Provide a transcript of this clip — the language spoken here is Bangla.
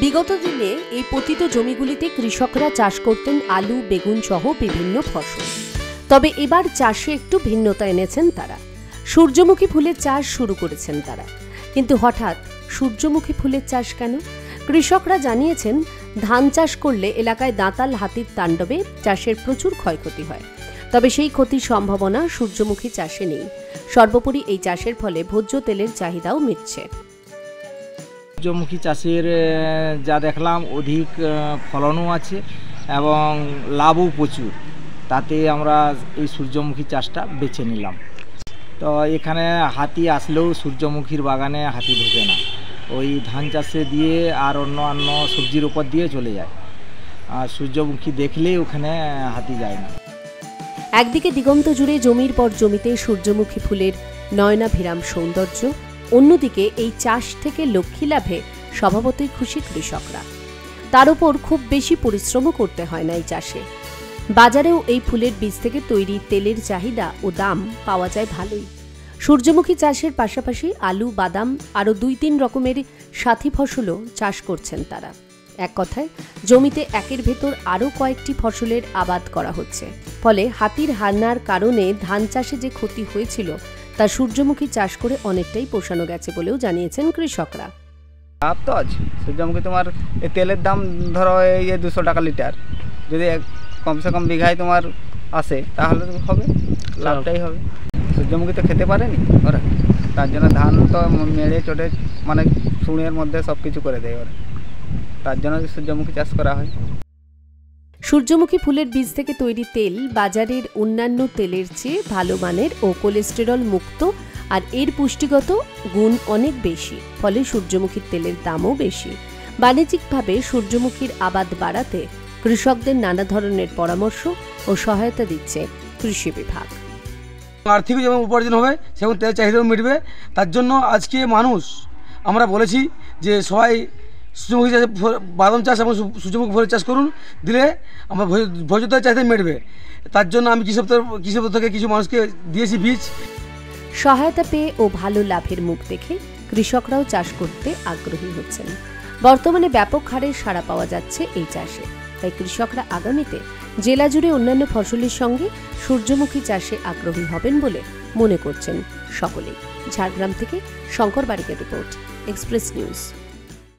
বিগত দিনে এই পতিত জমিগুলিতে কৃষকরা চাষ করতেন আলু, বেগুন সহ বিভিন্ন ফসল। তবে এবার চাষে একটু ভিন্নতা এনেছেন তারা। সূর্যমুখী ফুলের চাষ শুরু করেছেন তারা। কিন্তু হঠাৎ সূর্যমুখী ফুলের চাষ কেন? কৃষকরা জানিয়েছেন, ধান চাষ করলে এলাকায় দাঁতাল হাতির তাণ্ডবে চাষের প্রচুর ক্ষয়ক্ষতি হয়। তবে সেই ক্ষতির সম্ভাবনা সূর্যমুখী চাষে নেই। সর্বোপরি এই চাষের ফলে ভোজ্য তেলের চাহিদাও মিটছে। সূর্যমুখী চাষের যা দেখলাম, অধিক ফলনও আছে এবং লাভও প্রচুর। তাতে আমরা এই সূর্যমুখী চাষটা বেছে নিলাম। তো এখানে হাতি আসলেও সূর্যমুখীর বাগানে হাতি ঢোকে না। ওই ধান চাষে দিয়ে আর অন্য সবজির উপর দিয়ে চলে যায়। আর সূর্যমুখী দেখলেই ওখানে হাতি যায় না। একদিকে দিগন্ত জুড়ে জমির পর জমিতে সূর্যমুখী ফুলের নয়নাভিরাম সৌন্দর্য, অন্যদিকে এই চাষ থেকে লক্ষ্মী লাভে স্বভাবতই খুশি কৃষকরা। তার উপর খুব বেশি পরিশ্রমও করতে হয় না এই চাষে। বাজারেও এই ফুলের বীজ থেকে তৈরি তেলের চাহিদা ও দাম পাওয়া যায় ভালোই। সূর্যমুখী চাষের পাশাপাশি আলু, বাদাম আরও 2-3 রকমের সাথী ফসলও চাষ করছেন তারা। এক কথায় জমিতে একের ভেতর আরও কয়েকটি ফসলের আবাদ করা হচ্ছে। ফলে হাতির হানার কারণে ধান চাষে যে ক্ষতি হয়েছিল তা সূর্যমুখী চাষ করে অনেকটাই পোষানো গেছে বলেও জানিয়েছেন কৃষকরা। লাভ তো আছে। সূর্যমুখী তোমার এই তেলের দাম ধরো এই 200 টাকা লিটার, যদি কমসে কম বিঘায় তোমার আসে তাহলে হবে, লাভটাই হবে। সূর্যমুখী তো খেতে পারেনি ওরা, তার জন্য ধান তো মেড়ে চটে মানে শুঁড়ের মধ্যে সব কিছু করে দেয় ওরা, তার জন্য সূর্যমুখী চাষ করা হয়। সূর্যমুখী ফুলের বীজ থেকে তৈরি তেল বাজারের অন্যান্য তেলের চেয়ে ভালো মানের ও কোলেস্টেরল মুক্ত, আর এর পুষ্টিগত গুণ অনেক বেশি। ফলে সূর্যমুখীর তেলের দামও বেশি। বাণিজ্যিকভাবে সূর্যমুখীর আবাদ বাড়াতে কৃষকদের নানা ধরনের পরামর্শ ও সহায়তা দিচ্ছে কৃষি বিভাগ। আর্থিক যেমন উপার্জন হবে সেমন তেলের চাহিদাও মিটবে। তার জন্য আজকে আমরা বলেছি যে সবাই সূর্যমুখী চাষ, বাদাম চাষ এবং সূর্যমুখী ফুলের চাষ করুন, দিলে আমার ভোজ্য তেলের চাহিদা মিটবে। তার জন্য আমি কৃষক থেকে কিছু মানুষকে দিয়েছি বীজ। সহায়তা পেয়ে ও ভালো লাভের মুখ দেখে কৃষকরাও চাষ করতে আগ্রহী হচ্ছেন। বর্তমানে ব্যাপক হারে সাড়া পাওয়া যাচ্ছে এই চাষে। তাই কৃষকরা আগামীতে জেলা জুড়ে অন্যান্য ফসলের সঙ্গে সূর্যমুখী চাষে আগ্রহী হবেন বলে মনে করছেন সকলেই। ঝাড়গ্রাম থেকে শঙ্কর বারিকের রিপোর্ট, এক্সপ্রেস নিউজ।